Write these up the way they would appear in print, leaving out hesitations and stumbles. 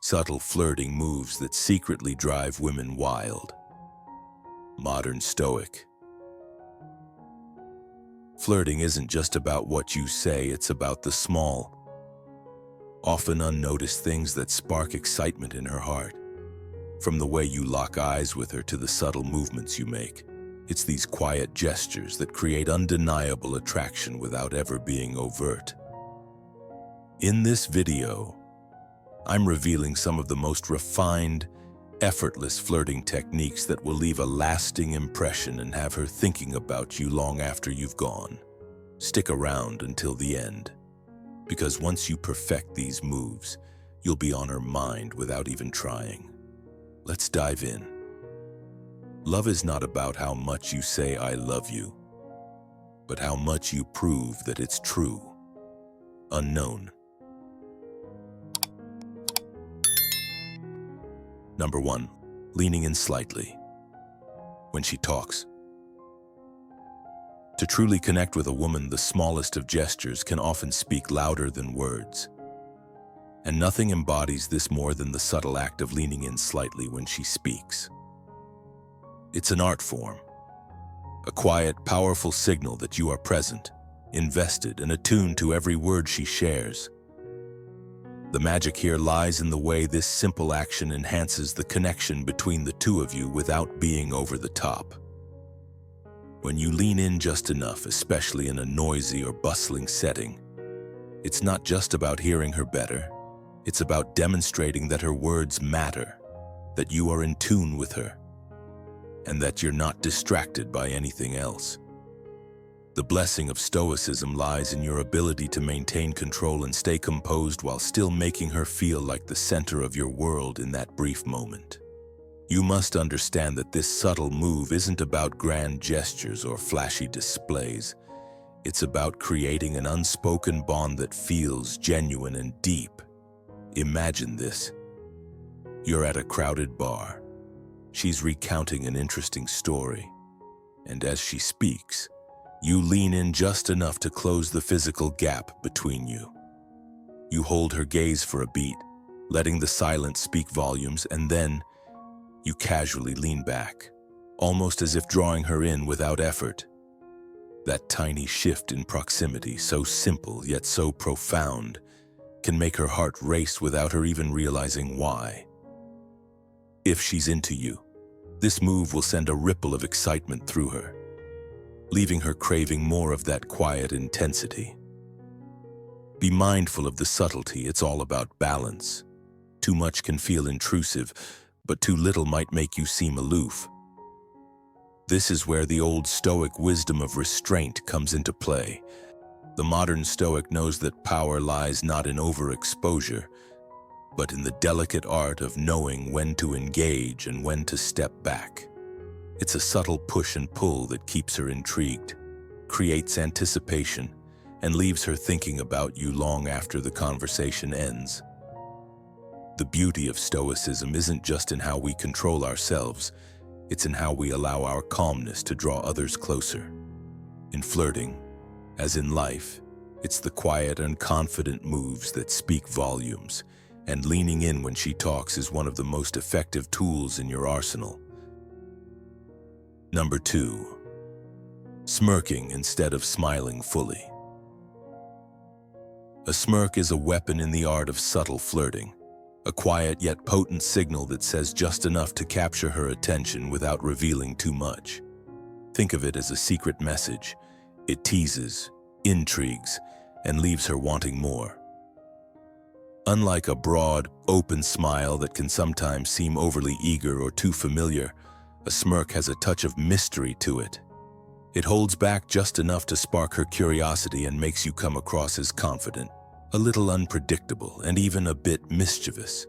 Subtle flirting moves that secretly drive women wild. Modern Stoic. Flirting isn't just about what you say, it's about the small, often unnoticed things that spark excitement in her heart. From the way you lock eyes with her to the subtle movements you make, it's these quiet gestures that create undeniable attraction without ever being overt. In this video, I'm revealing some of the most refined, effortless flirting techniques that will leave a lasting impression and have her thinking about you long after you've gone. Stick around until the end, because once you perfect these moves, you'll be on her mind without even trying. Let's dive in. Love is not about how much you say "I love you," but how much you prove that it's true. Unknown. Number 1. Leaning in slightly. When she talks. To truly connect with a woman, the smallest of gestures can often speak louder than words. And nothing embodies this more than the subtle act of leaning in slightly when she speaks. It's an art form, a quiet, powerful signal that you are present, invested, and attuned to every word she shares. The magic here lies in the way this simple action enhances the connection between the two of you without being over the top. When you lean in just enough, especially in a noisy or bustling setting, it's not just about hearing her better, it's about demonstrating that her words matter, that you are in tune with her, and that you're not distracted by anything else. The blessing of Stoicism lies in your ability to maintain control and stay composed while still making her feel like the center of your world in that brief moment. You must understand that this subtle move isn't about grand gestures or flashy displays. It's about creating an unspoken bond that feels genuine and deep. Imagine this. You're at a crowded bar. She's recounting an interesting story, and as she speaks, you lean in just enough to close the physical gap between you. You hold her gaze for a beat, letting the silence speak volumes, and then you casually lean back, almost as if drawing her in without effort. That tiny shift in proximity, so simple yet so profound, can make her heart race without her even realizing why. If she's into you, this move will send a ripple of excitement through her, leaving her craving more of that quiet intensity. Be mindful of the subtlety. It's all about balance. Too much can feel intrusive, but too little might make you seem aloof. This is where the old Stoic wisdom of restraint comes into play. The modern Stoic knows that power lies not in overexposure, but in the delicate art of knowing when to engage and when to step back. It's a subtle push and pull that keeps her intrigued, creates anticipation, and leaves her thinking about you long after the conversation ends. The beauty of Stoicism isn't just in how we control ourselves, it's in how we allow our calmness to draw others closer. In flirting, as in life, it's the quiet and confident moves that speak volumes, and leaning in when she talks is one of the most effective tools in your arsenal. Number 2. Smirking instead of smiling fully. A smirk is a weapon in the art of subtle flirting, a quiet yet potent signal that says just enough to capture her attention without revealing too much. Think of it as a secret message. It teases, intrigues, and leaves her wanting more. Unlike a broad, open smile that can sometimes seem overly eager or too familiar, a smirk has a touch of mystery to it. It holds back just enough to spark her curiosity and makes you come across as confident, a little unpredictable, and even a bit mischievous.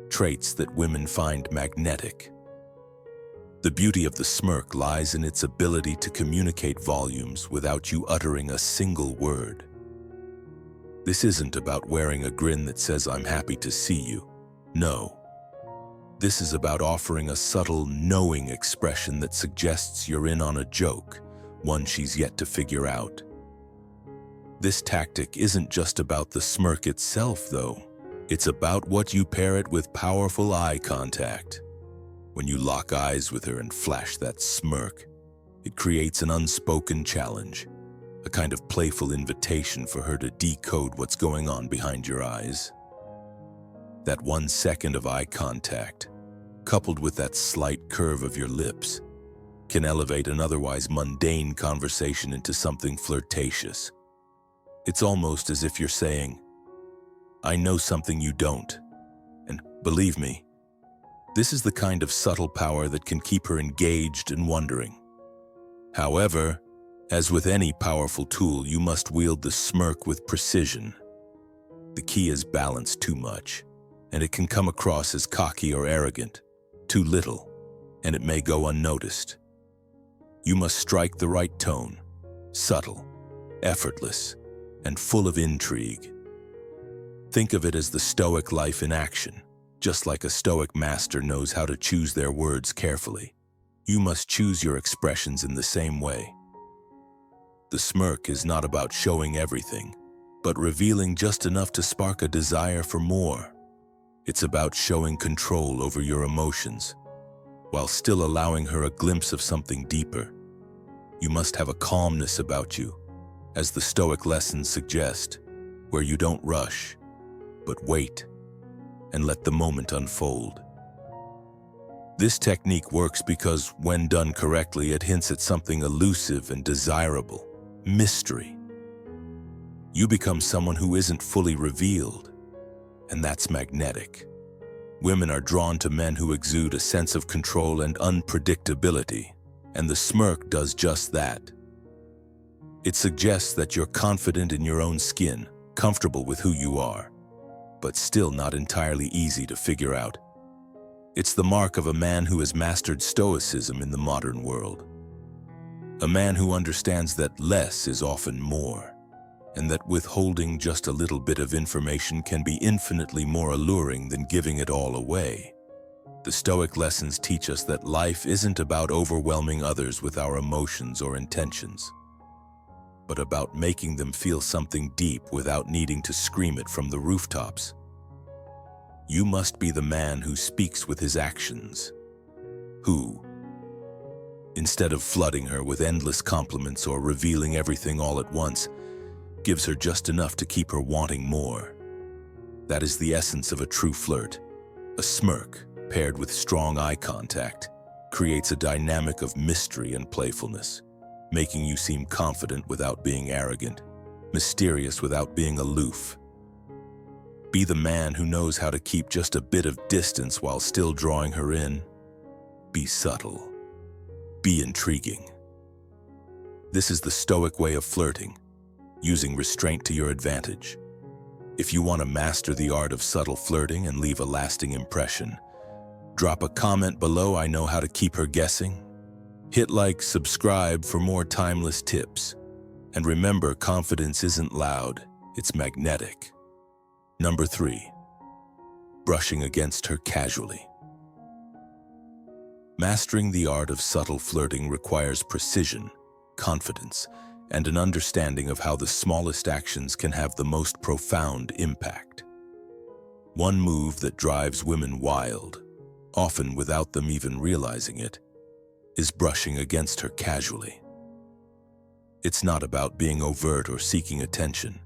Traits that women find magnetic. The beauty of the smirk lies in its ability to communicate volumes without you uttering a single word. This isn't about wearing a grin that says "I'm happy to see you." No. This is about offering a subtle, knowing expression that suggests you're in on a joke, one she's yet to figure out. This tactic isn't just about the smirk itself, though. It's about what you pair it with powerful eye contact. When you lock eyes with her and flash that smirk, it creates an unspoken challenge, a kind of playful invitation for her to decode what's going on behind your eyes. That 1 second of eye contact, coupled with that slight curve of your lips, can elevate an otherwise mundane conversation into something flirtatious. It's almost as if you're saying, "I know something you don't, and believe me." This is the kind of subtle power that can keep her engaged and wondering. However, as with any powerful tool, you must wield the smirk with precision. The key is balance too much, and it can come across as cocky or arrogant. Too little, and it may go unnoticed. You must strike the right tone, subtle, effortless, and full of intrigue. Think of it as the Stoic life in action. Just like a Stoic master knows how to choose their words carefully, you must choose your expressions in the same way. The smirk is not about showing everything, but revealing just enough to spark a desire for more. It's about showing control over your emotions, while still allowing her a glimpse of something deeper. You must have a calmness about you, as the Stoic lessons suggest, where you don't rush, but wait, and let the moment unfold. This technique works because, when done correctly, it hints at something elusive and desirable, mystery. You become someone who isn't fully revealed, and that's magnetic. Women are drawn to men who exude a sense of control and unpredictability, and the smirk does just that. It suggests that you're confident in your own skin, comfortable with who you are, but still not entirely easy to figure out. It's the mark of a man who has mastered Stoicism in the modern world. A man who understands that less is often more, and that withholding just a little bit of information can be infinitely more alluring than giving it all away. The Stoic lessons teach us that life isn't about overwhelming others with our emotions or intentions, but about making them feel something deep without needing to scream it from the rooftops. You must be the man who speaks with his actions, who, instead of flooding her with endless compliments or revealing everything all at once, gives her just enough to keep her wanting more. That is the essence of a true flirt. A smirk, paired with strong eye contact, creates a dynamic of mystery and playfulness, making you seem confident without being arrogant, mysterious without being aloof. Be the man who knows how to keep just a bit of distance while still drawing her in. Be subtle. Be intriguing. This is the Stoic way of flirting, using restraint to your advantage. If you want to master the art of subtle flirting and leave a lasting impression, drop a comment below. I know how to keep her guessing. Hit like, subscribe for more timeless tips. And remember, confidence isn't loud, it's magnetic. Number 3, brushing against her casually. Mastering the art of subtle flirting requires precision, confidence, and an understanding of how the smallest actions can have the most profound impact. One move that drives women wild, often without them even realizing it, is brushing against her casually. It's not about being overt or seeking attention.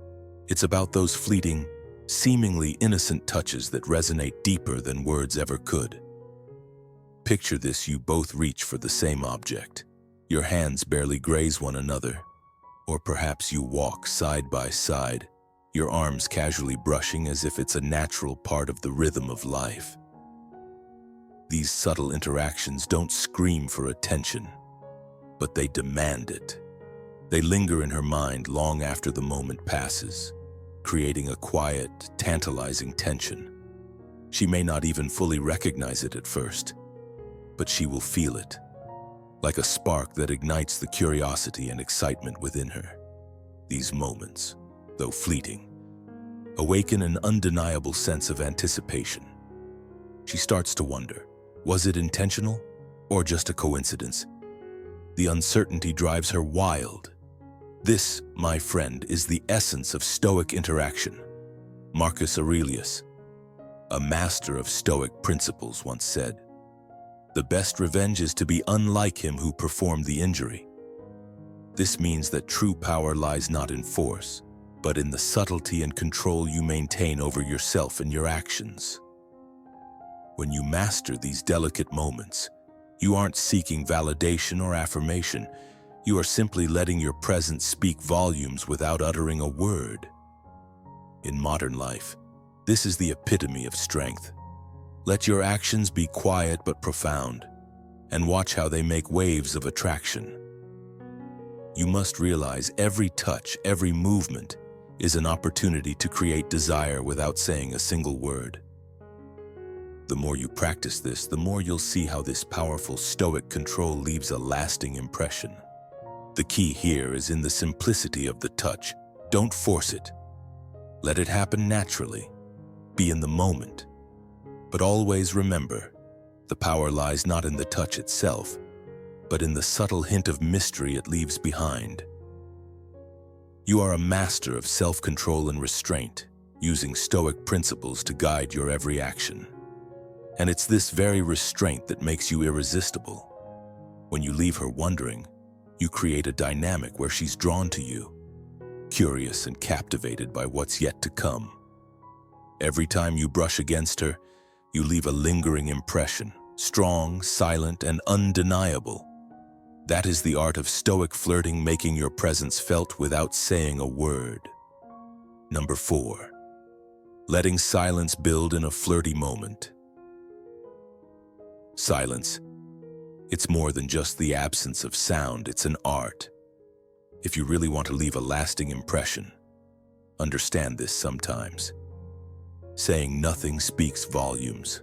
It's about those fleeting, seemingly innocent touches that resonate deeper than words ever could. Picture this: you both reach for the same object. Your hands barely graze one another. Or perhaps you walk side by side, your arms casually brushing as if it's a natural part of the rhythm of life. These subtle interactions don't scream for attention, but they demand it. They linger in her mind long after the moment passes, creating a quiet, tantalizing tension. She may not even fully recognize it at first, but she will feel it, like a spark that ignites the curiosity and excitement within her. These moments, though fleeting, awaken an undeniable sense of anticipation. She starts to wonder, was it intentional or just a coincidence? The uncertainty drives her wild. This, my friend, is the essence of Stoic interaction. Marcus Aurelius, A master of Stoic principles once said, "The best revenge is to be unlike him who performed the injury." This means that true power lies not in force, but in the subtlety and control you maintain over yourself and your actions. When you master these delicate moments, you aren't seeking validation or affirmation. You are simply letting your presence speak volumes without uttering a word. In modern life, this is the epitome of strength. Let your actions be quiet but profound, and watch how they make waves of attraction. You must realize every touch, every movement is an opportunity to create desire without saying a single word. The more you practice this, the more you'll see how this powerful Stoic control leaves a lasting impression. The key here is in the simplicity of the touch. Don't force it. Let it happen naturally. Be in the moment. But always remember, the power lies not in the touch itself, but in the subtle hint of mystery it leaves behind. You are a master of self-control and restraint, using Stoic principles to guide your every action. And it's this very restraint that makes you irresistible. When you leave her wondering, you create a dynamic where she's drawn to you, curious and captivated by what's yet to come. Every time you brush against her, you leave a lingering impression, strong, silent, and undeniable. That is the art of Stoic flirting, making your presence felt without saying a word. Number 4. Letting silence build in a flirty moment. Silence. It's more than just the absence of sound, it's an art. If you really want to leave a lasting impression, understand this sometimes. Saying nothing speaks volumes.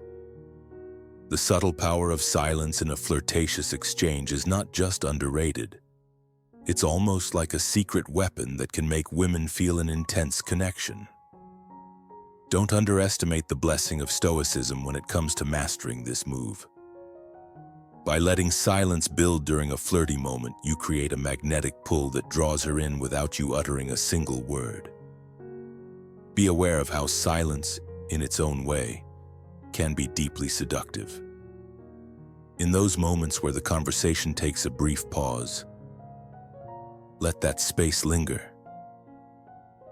The subtle power of silence in a flirtatious exchange is not just underrated. It's almost like a secret weapon that can make women feel an intense connection. Don't underestimate the blessing of Stoicism when it comes to mastering this move. By letting silence build during a flirty moment, you create a magnetic pull that draws her in without you uttering a single word. Be aware of how silence, in its own way, can be deeply seductive. In those moments where the conversation takes a brief pause, let that space linger.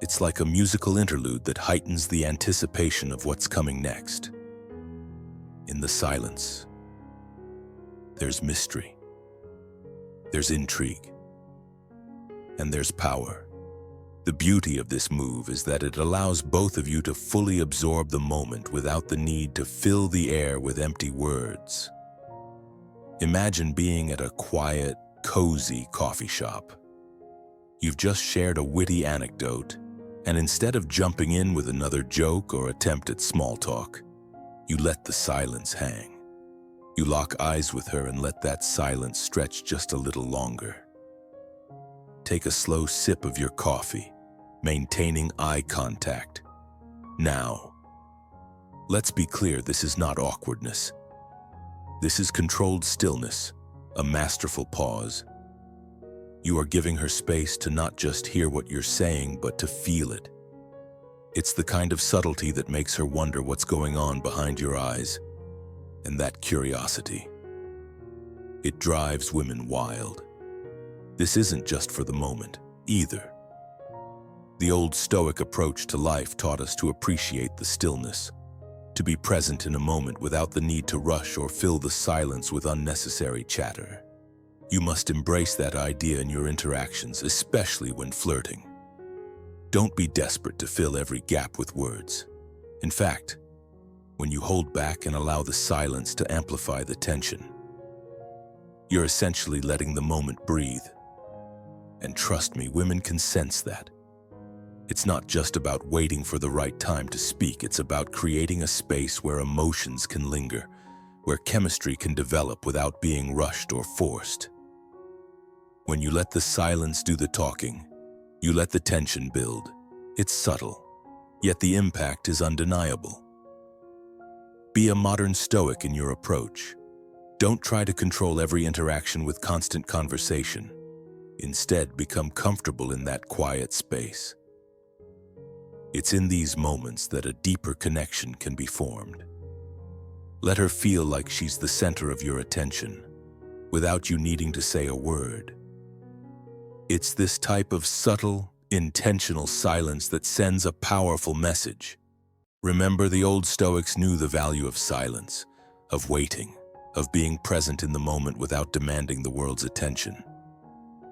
It's like a musical interlude that heightens the anticipation of what's coming next. In the silence, there's mystery, there's intrigue, and there's power. The beauty of this move is that it allows both of you to fully absorb the moment without the need to fill the air with empty words. Imagine being at a quiet, cozy coffee shop. You've just shared a witty anecdote, and instead of jumping in with another joke or attempt at small talk, you let the silence hang. You lock eyes with her and let that silence stretch just a little longer. Take a slow sip of your coffee, maintaining eye contact. Now, let's be clear, this is not awkwardness. This is controlled stillness, a masterful pause. You are giving her space to not just hear what you're saying, but to feel it. It's the kind of subtlety that makes her wonder what's going on behind your eyes. And that curiosity, it drives women wild. This isn't just for the moment, either. The old Stoic approach to life taught us to appreciate the stillness, to be present in a moment without the need to rush or fill the silence with unnecessary chatter. You must embrace that idea in your interactions, especially when flirting. Don't be desperate to fill every gap with words. In fact, when you hold back and allow the silence to amplify the tension, you're essentially letting the moment breathe. And trust me, women can sense that. It's not just about waiting for the right time to speak, it's about creating a space where emotions can linger, where chemistry can develop without being rushed or forced. When you let the silence do the talking, you let the tension build. It's subtle, yet the impact is undeniable. Be a modern Stoic in your approach. Don't try to control every interaction with constant conversation. Instead, become comfortable in that quiet space. It's in these moments that a deeper connection can be formed. Let her feel like she's the center of your attention, without you needing to say a word. It's this type of subtle, intentional silence that sends a powerful message. Remember, the old Stoics knew the value of silence, of waiting, of being present in the moment without demanding the world's attention.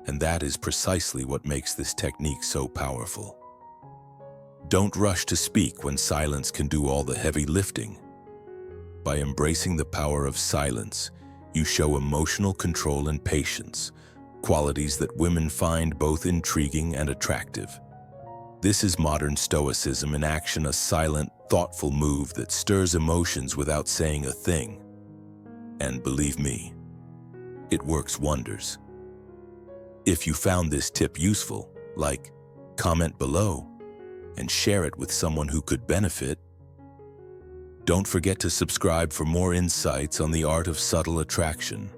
And that is precisely what makes this technique so powerful. Don't rush to speak when silence can do all the heavy lifting. By embracing the power of silence, you show emotional control and patience, qualities that women find both intriguing and attractive. This is modern Stoicism in action, a silent, thoughtful move that stirs emotions without saying a thing. And believe me, it works wonders. If you found this tip useful, comment below, and share it with someone who could benefit. Don't forget to subscribe for more insights on the art of subtle attraction.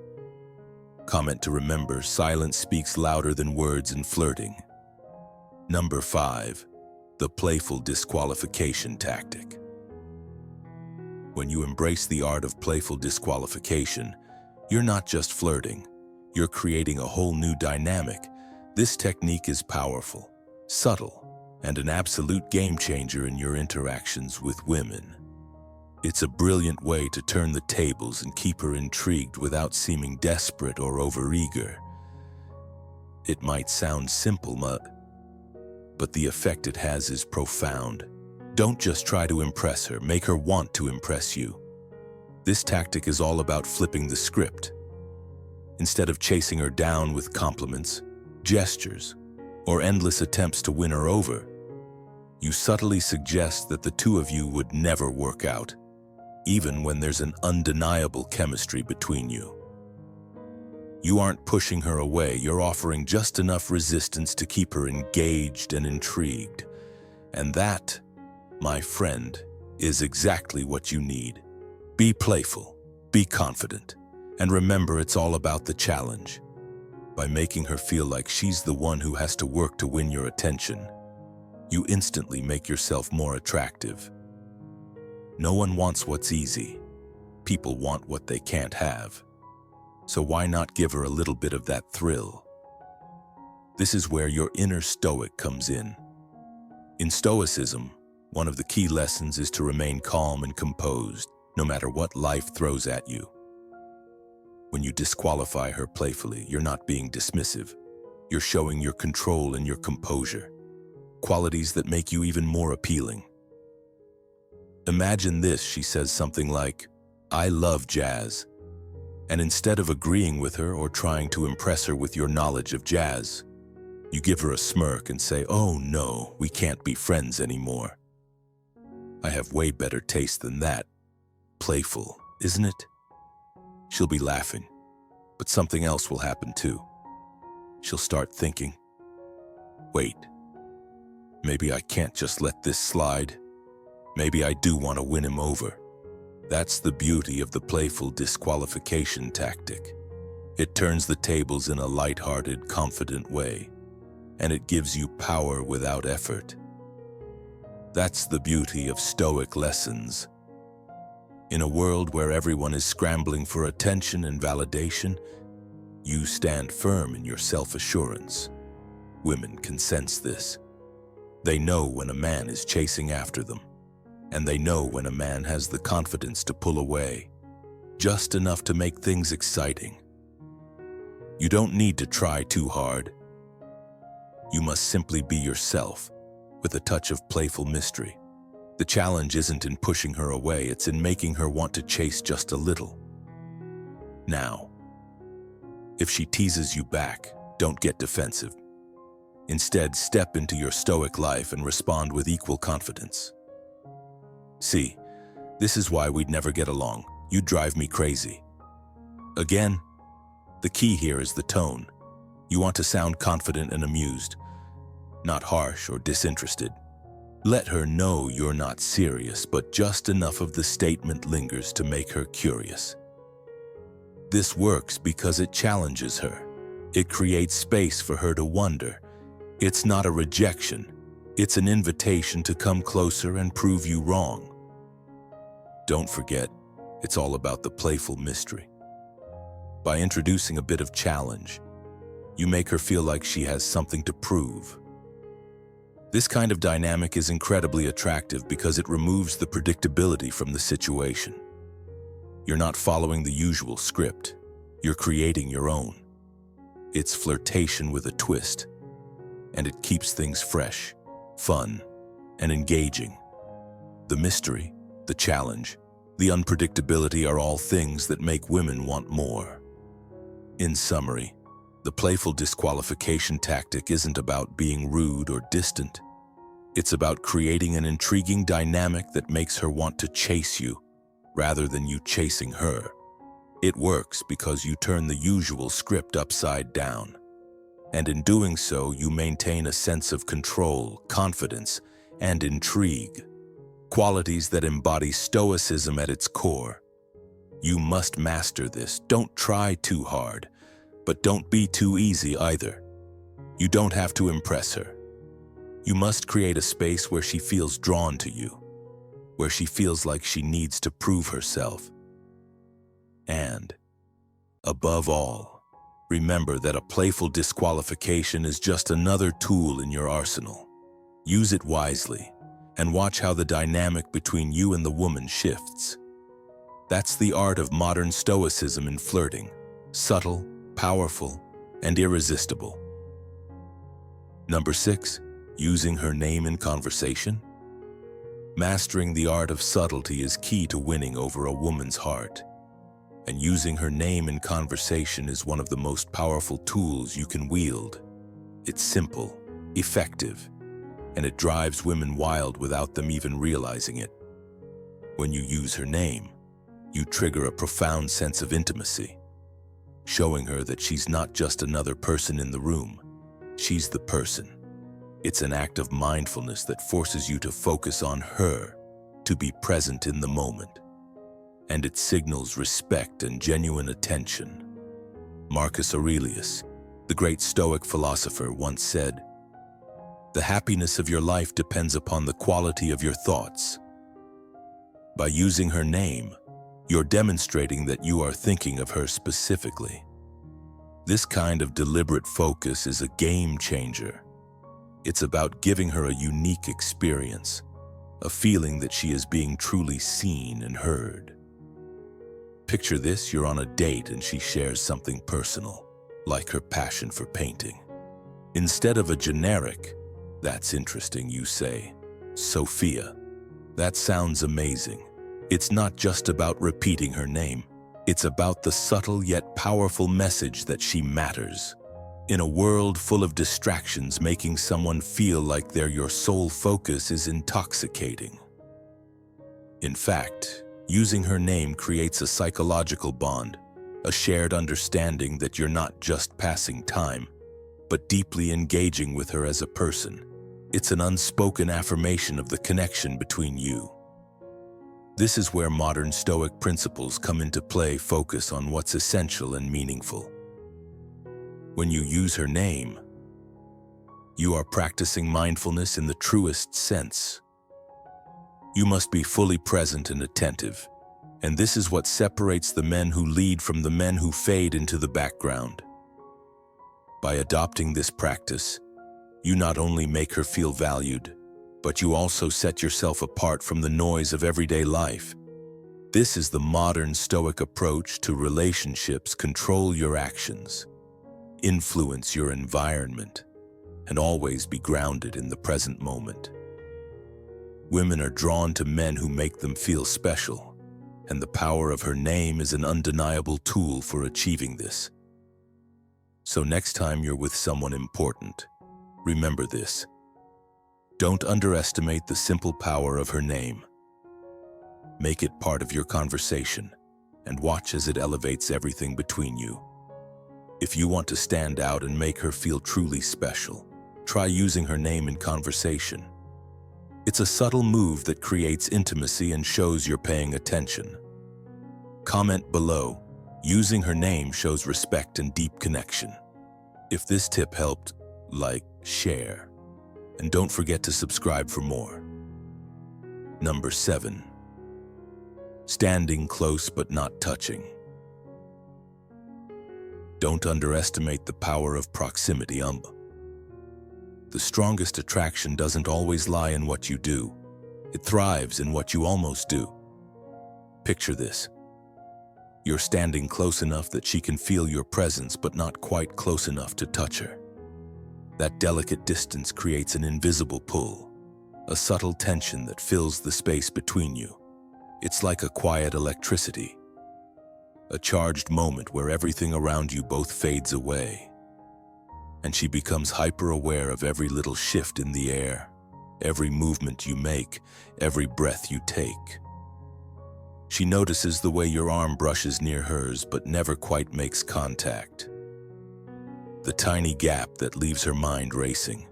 Comment to remember, silence speaks louder than words in flirting. Number 5, the playful disqualification tactic. When you embrace the art of playful disqualification, you're not just flirting, you're creating a whole new dynamic. This technique is powerful, subtle, and an absolute game changer in your interactions with women. It's a brilliant way to turn the tables and keep her intrigued without seeming desperate or overeager. It might sound simple, but the effect it has is profound. Don't just try to impress her, make her want to impress you. This tactic is all about flipping the script. Instead of chasing her down with compliments, gestures, or endless attempts to win her over, you subtly suggest that the two of you would never work out, even when there's an undeniable chemistry between you. You aren't pushing her away, you're offering just enough resistance to keep her engaged and intrigued. And that, my friend, is exactly what you need. Be playful, be confident, and remember, it's all about the challenge. By making her feel like she's the one who has to work to win your attention, you instantly make yourself more attractive. No one wants what's easy. People want what they can't have. So why not give her a little bit of that thrill? This is where your inner Stoic comes in. In Stoicism, one of the key lessons is to remain calm and composed, no matter what life throws at you. When you disqualify her playfully, you're not being dismissive. You're showing your control and your composure, qualities that make you even more appealing. Imagine this, she says something like, "I love jazz." And instead of agreeing with her or trying to impress her with your knowledge of jazz, you give her a smirk and say, "Oh no, we can't be friends anymore. I have way better taste than that." Playful, isn't it? She'll be laughing, but something else will happen too. She'll start thinking, wait, maybe I can't just let this slide. Maybe I do want to win him over. That's the beauty of the playful disqualification tactic. It turns the tables in a lighthearted, confident way, and it gives you power without effort. That's the beauty of Stoic lessons. In a world where everyone is scrambling for attention and validation, you stand firm in your self-assurance. Women can sense this. They know when a man is chasing after them, and they know when a man has the confidence to pull away, just enough to make things exciting. You don't need to try too hard. You must simply be yourself, with a touch of playful mystery. The challenge isn't in pushing her away, it's in making her want to chase just a little. Now, if she teases you back, don't get defensive. Instead, step into your Stoic life and respond with equal confidence. "See, this is why we'd never get along. You drive me crazy." Again, the key here is the tone. You want to sound confident and amused, not harsh or disinterested. Let her know you're not serious, but just enough of the statement lingers to make her curious. This works because it challenges her. It creates space for her to wonder. It's not a rejection. It's an invitation to come closer and prove you wrong. Don't forget, it's all about the playful mystery. By introducing a bit of challenge, you make her feel like she has something to prove. This kind of dynamic is incredibly attractive because it removes the predictability from the situation. You're not following the usual script. You're creating your own. It's flirtation with a twist, and it keeps things fresh, fun, and engaging. The mystery, the challenge, the unpredictability are all things that make women want more. In summary, the playful disqualification tactic isn't about being rude or distant. It's about creating an intriguing dynamic that makes her want to chase you, rather than you chasing her. It works because you turn the usual script upside down. And in doing so, you maintain a sense of control, confidence, and intrigue. Qualities that embody Stoicism at its core. You must master this. Don't try too hard, but don't be too easy either. You don't have to impress her. You must create a space where she feels drawn to you, where she feels like she needs to prove herself. And, above all, remember that a playful disqualification is just another tool in your arsenal. Use it wisely, and watch how the dynamic between you and the woman shifts. That's the art of modern Stoicism in flirting: subtle, powerful, and irresistible. Number 6, using her name in conversation. Mastering the art of subtlety is key to winning over a woman's heart. And using her name in conversation is one of the most powerful tools you can wield. It's simple, effective, and it drives women wild without them even realizing it. When you use her name, you trigger a profound sense of intimacy, showing her that she's not just another person in the room, she's the person. It's an act of mindfulness that forces you to focus on her, to be present in the moment. And it signals respect and genuine attention. Marcus Aurelius, the great Stoic philosopher, once said, "The happiness of your life depends upon the quality of your thoughts." By using her name, you're demonstrating that you are thinking of her specifically. This kind of deliberate focus is a game changer. It's about giving her a unique experience, a feeling that she is being truly seen and heard. Picture this: you're on a date and she shares something personal, like her passion for painting. Instead of a generic, "That's interesting," you say, "Sophia, that sounds amazing." It's not just about repeating her name. It's about the subtle yet powerful message that she matters. In a world full of distractions, making someone feel like they're your sole focus is intoxicating. In fact, using her name creates a psychological bond, a shared understanding that you're not just passing time, but deeply engaging with her as a person. It's an unspoken affirmation of the connection between you. This is where modern Stoic principles come into play. Focus on what's essential and meaningful. When you use her name, you are practicing mindfulness in the truest sense. You must be fully present and attentive, and this is what separates the men who lead from the men who fade into the background. By adopting this practice, you not only make her feel valued, but you also set yourself apart from the noise of everyday life. This is the modern Stoic approach to relationships. Control your actions, influence your environment, and always be grounded in the present moment. Women are drawn to men who make them feel special, and the power of her name is an undeniable tool for achieving this. So next time you're with someone important, remember this. Don't underestimate the simple power of her name. Make it part of your conversation, and watch as it elevates everything between you. If you want to stand out and make her feel truly special, try using her name in conversation. It's a subtle move that creates intimacy and shows you're paying attention. Comment below. Using her name shows respect and deep connection. If this tip helped, like, share. And don't forget to subscribe for more. Number 7. Standing close but not touching. Don't underestimate the power of proximity. The strongest attraction doesn't always lie in what you do. It thrives in what you almost do. Picture this. You're standing close enough that she can feel your presence, but not quite close enough to touch her. That delicate distance creates an invisible pull, a subtle tension that fills the space between you. It's like a quiet electricity, a charged moment where everything around you both fades away. And she becomes hyper-aware of every little shift in the air, every movement you make, every breath you take. She notices the way your arm brushes near hers but never quite makes contact. The tiny gap that leaves her mind racing.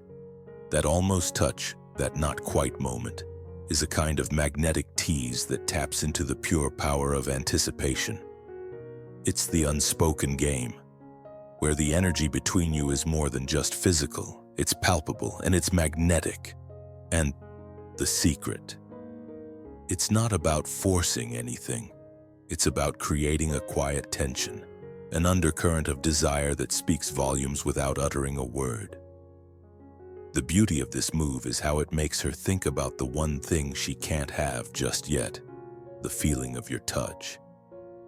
That almost touch, that not quite moment, is a kind of magnetic tease that taps into the pure power of anticipation. It's the unspoken game, where the energy between you is more than just physical, it's palpable and it's magnetic. And the secret. It's not about forcing anything. It's about creating a quiet tension, an undercurrent of desire that speaks volumes without uttering a word. The beauty of this move is how it makes her think about the one thing she can't have just yet, the feeling of your touch.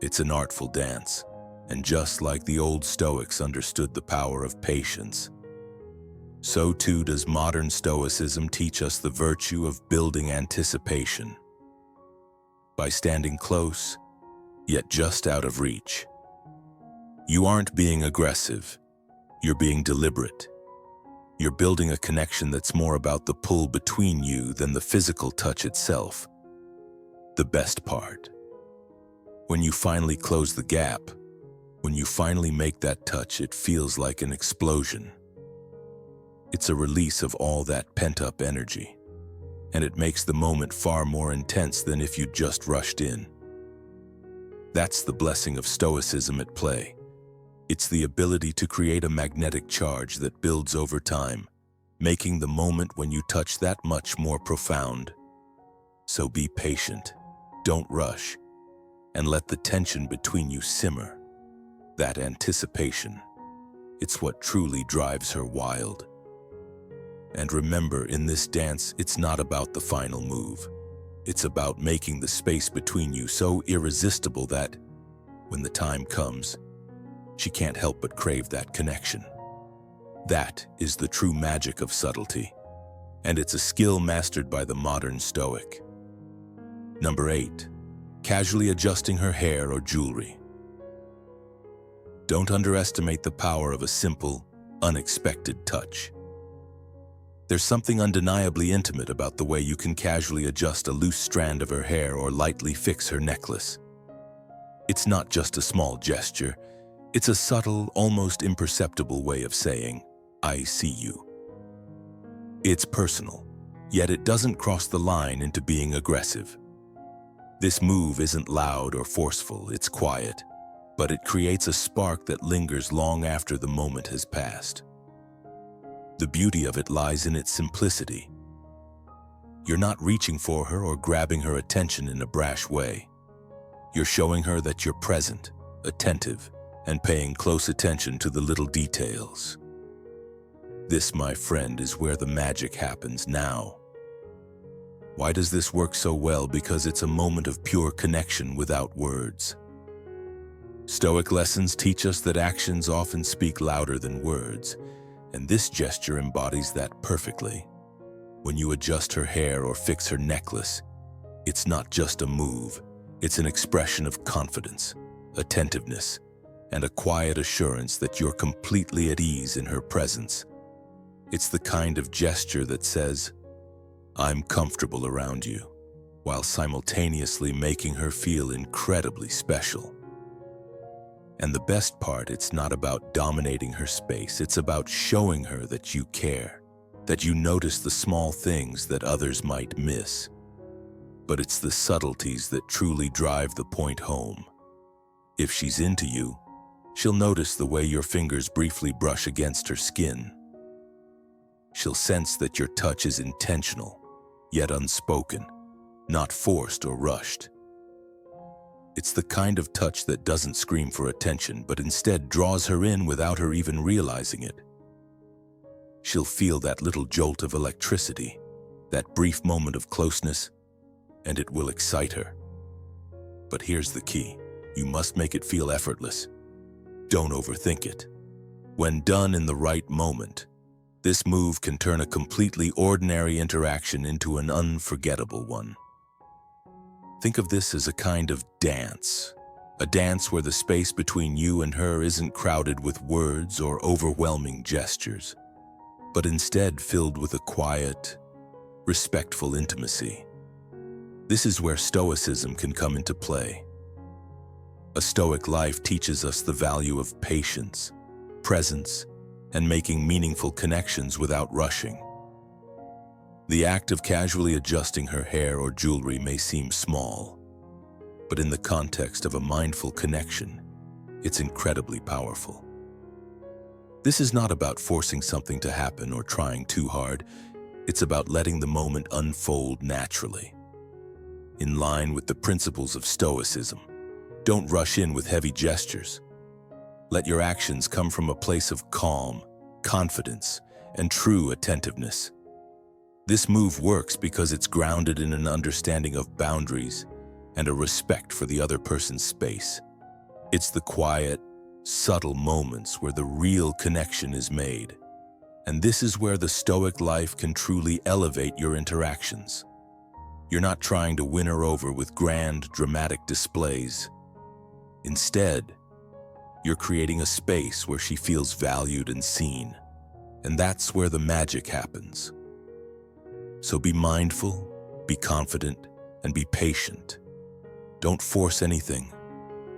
It's an artful dance, and just like the old Stoics understood the power of patience, so too does modern Stoicism teach us the virtue of building anticipation. By standing close, yet just out of reach. You aren't being aggressive, you're being deliberate. You're building a connection that's more about the pull between you than the physical touch itself. The best part. When you finally close the gap, when you finally make that touch, it feels like an explosion. It's a release of all that pent-up energy, and it makes the moment far more intense than if you just rushed in. That's the blessing of Stoicism at play. It's the ability to create a magnetic charge that builds over time, making the moment when you touch that much more profound. So be patient, don't rush, and let the tension between you simmer. That anticipation, it's what truly drives her wild. And remember, in this dance, it's not about the final move. It's about making the space between you so irresistible that, when the time comes, she can't help but crave that connection. That is the true magic of subtlety, and it's a skill mastered by the modern Stoic. Number 8. Casually adjusting her hair or jewelry. Don't underestimate the power of a simple, unexpected touch. There's something undeniably intimate about the way you can casually adjust a loose strand of her hair or lightly fix her necklace. It's not just a small gesture, it's a subtle, almost imperceptible way of saying, "I see you." It's personal, yet it doesn't cross the line into being aggressive. This move isn't loud or forceful, it's quiet, but it creates a spark that lingers long after the moment has passed. The beauty of it lies in its simplicity. You're not reaching for her or grabbing her attention in a brash way. You're showing her that you're present, attentive, and paying close attention to the little details. This, my friend, is where the magic happens now. Why does this work so well? Because it's a moment of pure connection without words. Stoic lessons teach us that actions often speak louder than words, and this gesture embodies that perfectly. When you adjust her hair or fix her necklace, it's not just a move, it's an expression of confidence, attentiveness, and a quiet assurance that you're completely at ease in her presence. It's the kind of gesture that says, "I'm comfortable around you," while simultaneously making her feel incredibly special. And the best part, it's not about dominating her space, it's about showing her that you care, that you notice the small things that others might miss. But it's the subtleties that truly drive the point home. If she's into you, she'll notice the way your fingers briefly brush against her skin. She'll sense that your touch is intentional, yet unspoken, not forced or rushed. It's the kind of touch that doesn't scream for attention, but instead draws her in without her even realizing it. She'll feel that little jolt of electricity, that brief moment of closeness, and it will excite her. But here's the key. You must make it feel effortless. Don't overthink it. When done in the right moment, this move can turn a completely ordinary interaction into an unforgettable one. Think of this as a kind of dance. A dance where the space between you and her isn't crowded with words or overwhelming gestures, but instead filled with a quiet, respectful intimacy. This is where Stoicism can come into play. A Stoic life teaches us the value of patience, presence, and making meaningful connections without rushing. The act of casually adjusting her hair or jewelry may seem small, but in the context of a mindful connection, it's incredibly powerful. This is not about forcing something to happen or trying too hard. It's about letting the moment unfold naturally. In line with the principles of Stoicism, don't rush in with heavy gestures. Let your actions come from a place of calm, confidence, and true attentiveness. This move works because it's grounded in an understanding of boundaries and a respect for the other person's space. It's the quiet, subtle moments where the real connection is made. And this is where the Stoic life can truly elevate your interactions. You're not trying to win her over with grand, dramatic displays. Instead, you're creating a space where she feels valued and seen. And that's where the magic happens. So be mindful, be confident, and be patient. Don't force anything.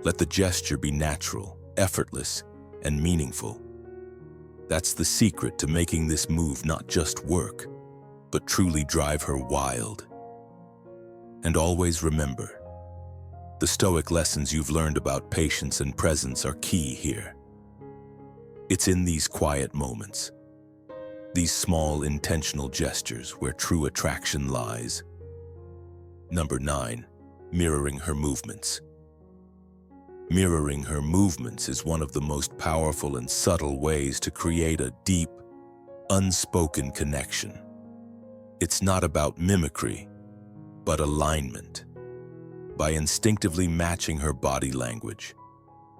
Let the gesture be natural, effortless, and meaningful. That's the secret to making this move not just work, but truly drive her wild. And always remember, the Stoic lessons you've learned about patience and presence are key here. It's in these quiet moments, these small intentional gestures where true attraction lies. Number 9, mirroring her movements. Mirroring her movements is one of the most powerful and subtle ways to create a deep, unspoken connection. It's not about mimicry, but alignment. By instinctively matching her body language,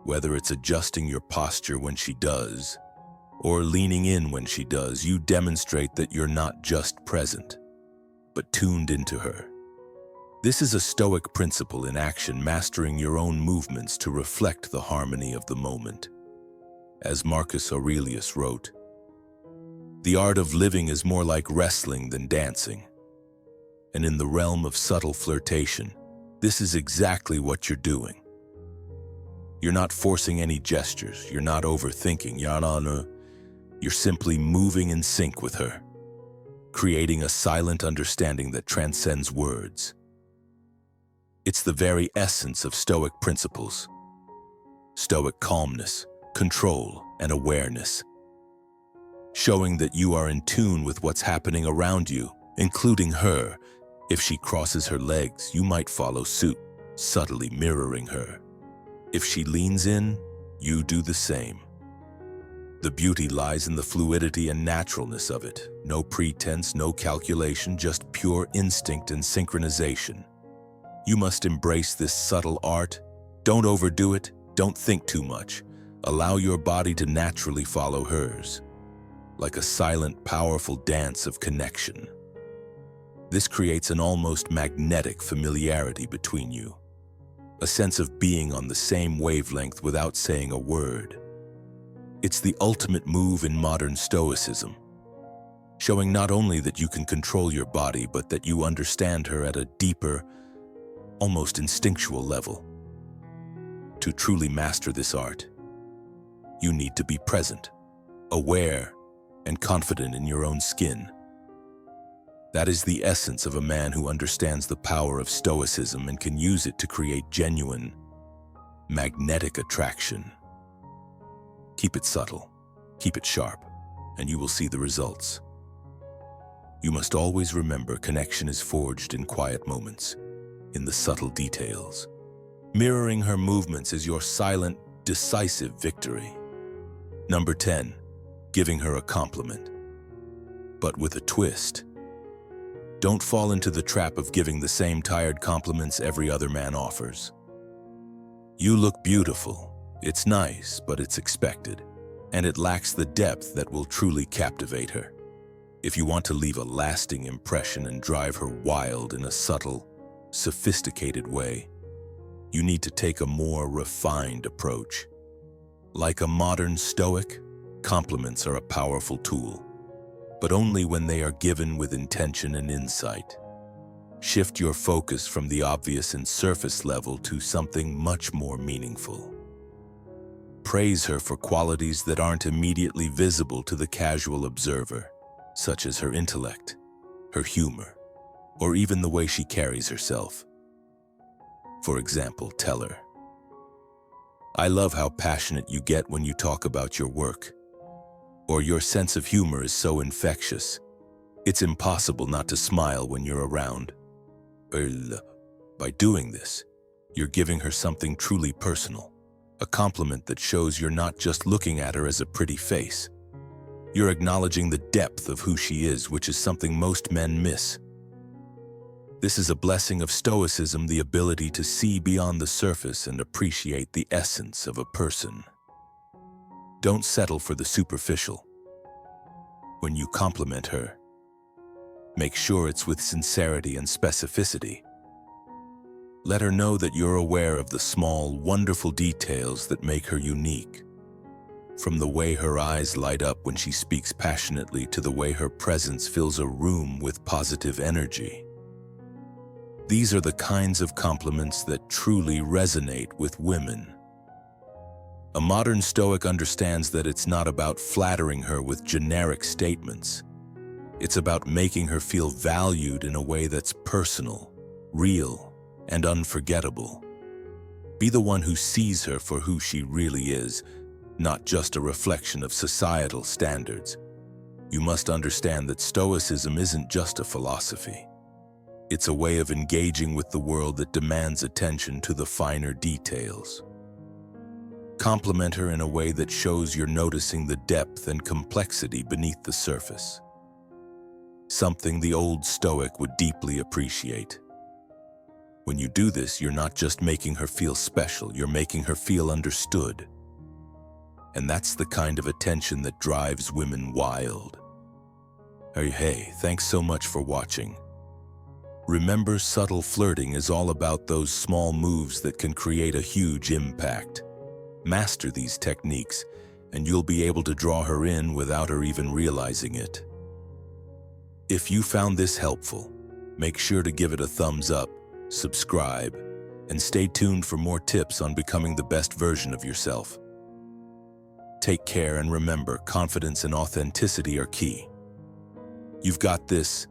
whether it's adjusting your posture when she does, or leaning in when she does, you demonstrate that you're not just present, but tuned into her. This is a Stoic principle in action, mastering your own movements to reflect the harmony of the moment. As Marcus Aurelius wrote, "The art of living is more like wrestling than dancing." And in the realm of subtle flirtation, this is exactly what you're doing. You're not forcing any gestures, you're not overthinking, you're simply moving in sync with her, creating a silent understanding that transcends words. It's the very essence of Stoic principles. Stoic calmness, control, and awareness. Showing that you are in tune with what's happening around you, including her. If she crosses her legs, you might follow suit, subtly mirroring her. If she leans in, you do the same. The beauty lies in the fluidity and naturalness of it. No pretense, no calculation, just pure instinct and synchronization. You must embrace this subtle art. Don't overdo it. Don't think too much. Allow your body to naturally follow hers, like a silent, powerful dance of connection. This creates an almost magnetic familiarity between you, a sense of being on the same wavelength without saying a word. It's the ultimate move in modern Stoicism, showing not only that you can control your body, but that you understand her at a deeper, almost instinctual level. To truly master this art, you need to be present, aware, and confident in your own skin. That is the essence of a man who understands the power of Stoicism and can use it to create genuine, magnetic attraction. Keep it subtle, keep it sharp, and you will see the results. You must always remember connection is forged in quiet moments, in the subtle details. Mirroring her movements is your silent, decisive victory. Number 10, giving her a compliment. But with a twist. Don't fall into the trap of giving the same tired compliments every other man offers. You look beautiful. It's nice, but it's expected, and it lacks the depth that will truly captivate her. If you want to leave a lasting impression and drive her wild in a subtle, sophisticated way, you need to take a more refined approach. Like a modern Stoic, compliments are a powerful tool, but only when they are given with intention and insight. Shift your focus from the obvious and surface level to something much more meaningful. Praise her for qualities that aren't immediately visible to the casual observer, such as her intellect, her humor, or even the way she carries herself. For example, tell her, "I love how passionate you get when you talk about your work," or "Your sense of humor is so infectious. It's impossible not to smile when you're around." By doing this, you're giving her something truly personal, a compliment that shows you're not just looking at her as a pretty face. You're acknowledging the depth of who she is, which is something most men miss. This is a blessing of Stoicism, the ability to see beyond the surface and appreciate the essence of a person. Don't settle for the superficial. When you compliment her, make sure it's with sincerity and specificity. Let her know that you're aware of the small, wonderful details that make her unique. From the way her eyes light up when she speaks passionately to the way her presence fills a room with positive energy. These are the kinds of compliments that truly resonate with women. A modern Stoic understands that it's not about flattering her with generic statements. It's about making her feel valued in a way that's personal, real, and unforgettable. Be the one who sees her for who she really is, not just a reflection of societal standards. You must understand that Stoicism isn't just a philosophy. It's a way of engaging with the world that demands attention to the finer details. Compliment her in a way that shows you're noticing the depth and complexity beneath the surface. Something the old Stoic would deeply appreciate. When you do this, you're not just making her feel special, you're making her feel understood. And that's the kind of attention that drives women wild. Hey, thanks so much for watching. Remember, subtle flirting is all about those small moves that can create a huge impact. Master these techniques, and you'll be able to draw her in without her even realizing it. If you found this helpful, make sure to give it a thumbs up, subscribe, and stay tuned for more tips on becoming the best version of yourself. Take care, and remember, confidence and authenticity are key. You've got this.